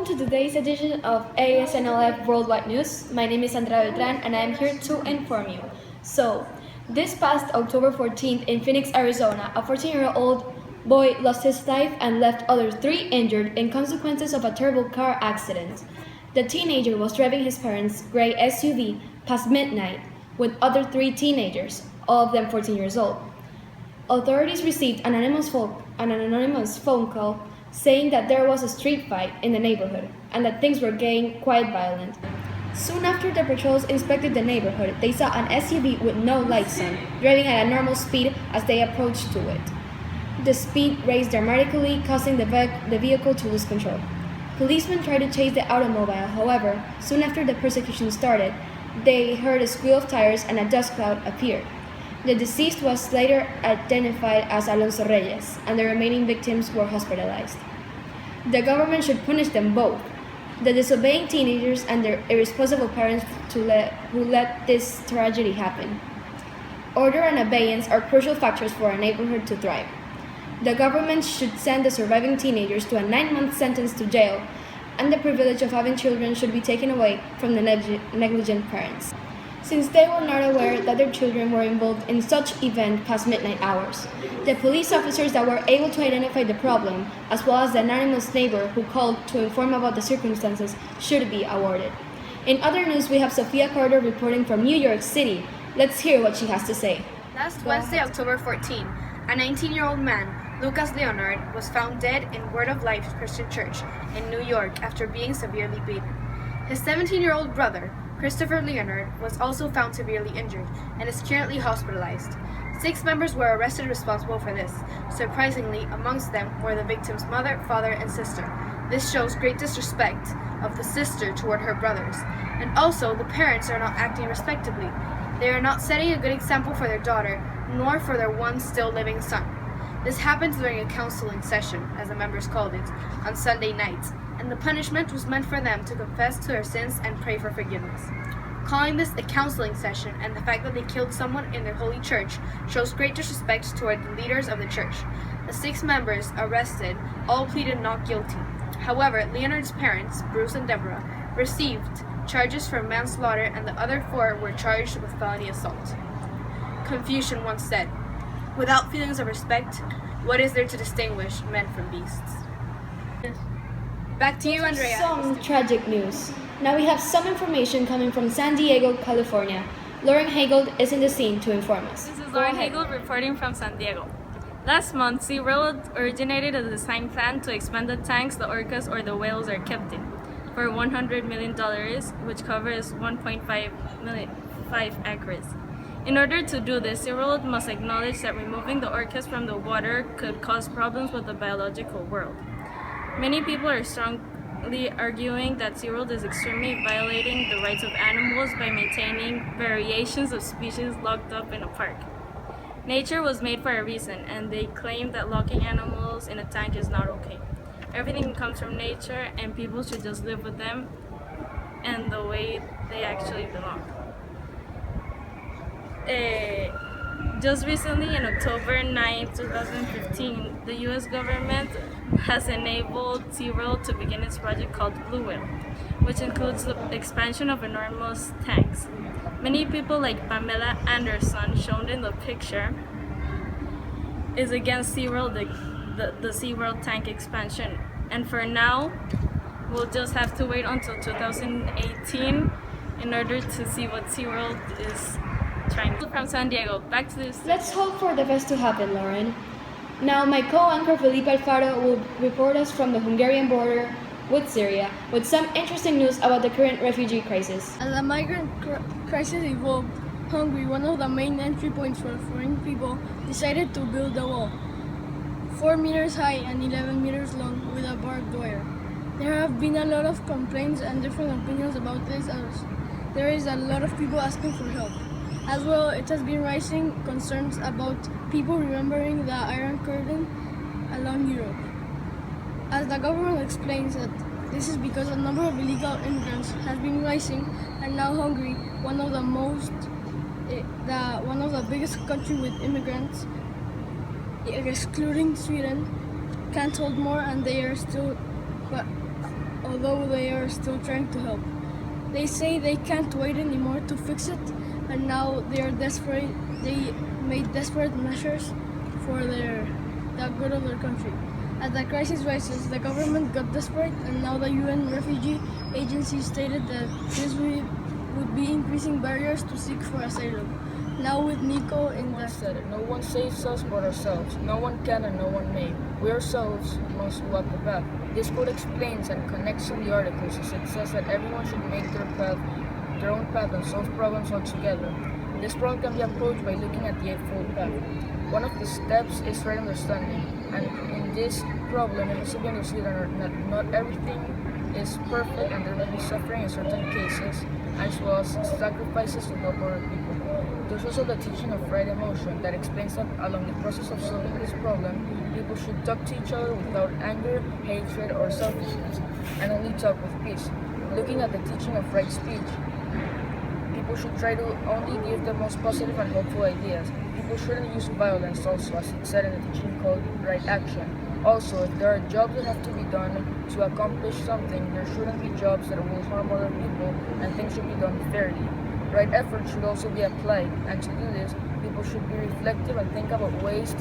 Welcome to today's edition of ASNLF Worldwide News. My name is Andrea Beltran and I am here to inform you. So, this past October 14th in Phoenix, Arizona, a 14-year-old boy lost his life and left other 3 injured in consequences of a terrible car accident. The teenager was driving his parents' gray SUV past midnight with other 3 teenagers, all of them 14 years old. Authorities received an anonymous phone call saying that there was a street fight in the neighborhood and that things were getting quite violent. Soon after the patrols inspected the neighborhood, they saw an SUV with no lights on, driving at a normal speed as they approached to it. The speed raised dramatically, causing the vehicle to lose control. Policemen tried to chase the automobile, however, soon after the persecution started, they heard a squeal of tires and a dust cloud appeared. The deceased was later identified as Alonso Reyes, and the remaining victims were hospitalized. The government should punish them both, the disobeying teenagers and their irresponsible parents who let this tragedy happen. Order and abeyance are crucial factors for a neighborhood to thrive. The government should send the surviving teenagers to a 9-month sentence to jail, and the privilege of having children should be taken away from the negligent parents, since they were not aware that their children were involved in such event past midnight hours. The police officers that were able to identify the problem, as well as the anonymous neighbor who called to inform about the circumstances, should be awarded. In other news, we have Sophia Carter reporting from New York City. Let's hear what she has to say. Last Wednesday, October 14, a 19-year-old man, Lucas Leonard, was found dead in Word of Life Christian Church in New York after being severely beaten. His 17-year-old brother, Christopher Leonard, was also found severely injured and is currently hospitalized. 6 members were arrested responsible for this. Surprisingly, amongst them were the victim's mother, father, and sister. This shows great disrespect of the sister toward her brothers. And also, the parents are not acting respectably. They are not setting a good example for their daughter, nor for their one still living son. This happened during a counseling session, as the members called it, on Sunday night, and the punishment was meant for them to confess to their sins and pray for forgiveness. Calling this a counseling session and the fact that they killed someone in their holy church shows great disrespect toward the leaders of the church. The 6 members arrested all pleaded not guilty. However, Leonard's parents, Bruce and Deborah, received charges for manslaughter and the other 4 were charged with felony assault. Confucian once said, "Without feelings of respect, what is there to distinguish men from beasts?" Back to you, Andrea. Some tragic news. Now we have some information coming from San Diego, California. Lauren Hagel is in the scene to inform us. This is Lauren Hagel reporting from San Diego. Last month, SeaWorld originated a design plan to expand the tanks the orcas or the whales are kept in for $100 million, which covers 1.5 acres. In order to do this, SeaWorld must acknowledge that removing the orcas from the water could cause problems with the biological world. Many people are strongly arguing that SeaWorld is extremely violating the rights of animals by maintaining variations of species locked up in a park. Nature was made for a reason, and they claim that locking animals in a tank is not okay. Everything comes from nature, and people should just live with them and the way they actually belong. Just recently, in October 9, 2015, the U.S. government has enabled SeaWorld to begin its project called Blue Whale, which includes the expansion of enormous tanks. Many people like Pamela Anderson, shown in the picture, is against SeaWorld, the SeaWorld tank expansion. And for now, we'll just have to wait until 2018 in order to see what SeaWorld is trying to. From San Diego, back to this. Let's hope for the best to happen, Lauren. Now, my co-anchor Felipe Alfaro will report us from the Hungarian border with Syria with some interesting news about the current refugee crisis. As the migrant crisis evolved, Hungary, one of the main entry points for foreign people, decided to build a wall, 4 meters high and 11 meters long, with a barbed wire. There have been a lot of complaints and different opinions about this, as there is a lot of people asking for help. As well, it has been raising concerns about people remembering the Iron Curtain along Europe. As the government explains that this is because a number of illegal immigrants has been rising, and now Hungary, one of the biggest countries with immigrants, excluding Sweden, can't hold more, and they are still although they are still trying to help. They say they can't wait anymore to fix it, and now they are desperate. They made desperate measures for the good of their country. As the crisis rises, the government got desperate, and now the UN Refugee Agency stated that this would be increasing barriers to seek for asylum. Now with Nico in the Said it. No one saves us but ourselves. No one can and no one may. We ourselves must walk the path. This quote explains and connects to the articles as it says that everyone should make their own path and solve problems altogether. This problem can be approached by looking at the Eightfold Path. One of the steps is right understanding, and in this problem it must be understood that not everything is perfect and there may be suffering in certain cases, as well as sacrifices to help other people. There's also the teaching of right emotion that explains that along the process of solving this problem, people should talk to each other without anger, hatred, or selfishness, and only talk with peace. Looking at the teaching of right speech, people should try to only give the most positive and hopeful ideas. People shouldn't use violence also, as it said in the teaching called right action. Also, if there are jobs that have to be done to accomplish something, there shouldn't be jobs that will harm other people, and things should be done fairly. Right effort should also be applied, and to do this, people should be reflective and think about ways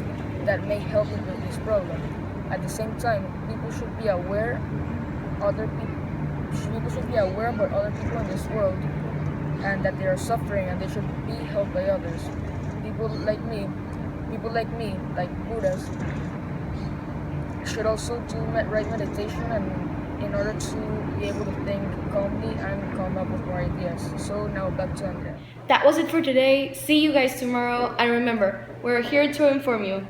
that may help with this problem. At the same time, people should be aware about other people in this world, and that they are suffering and they should be helped by others. People like me, like Buddhas, should also do right meditation and in order to be able to think calmly and come up with more ideas. So now back to Andrea. That was it for today. See you guys tomorrow, and remember, we're here to inform you.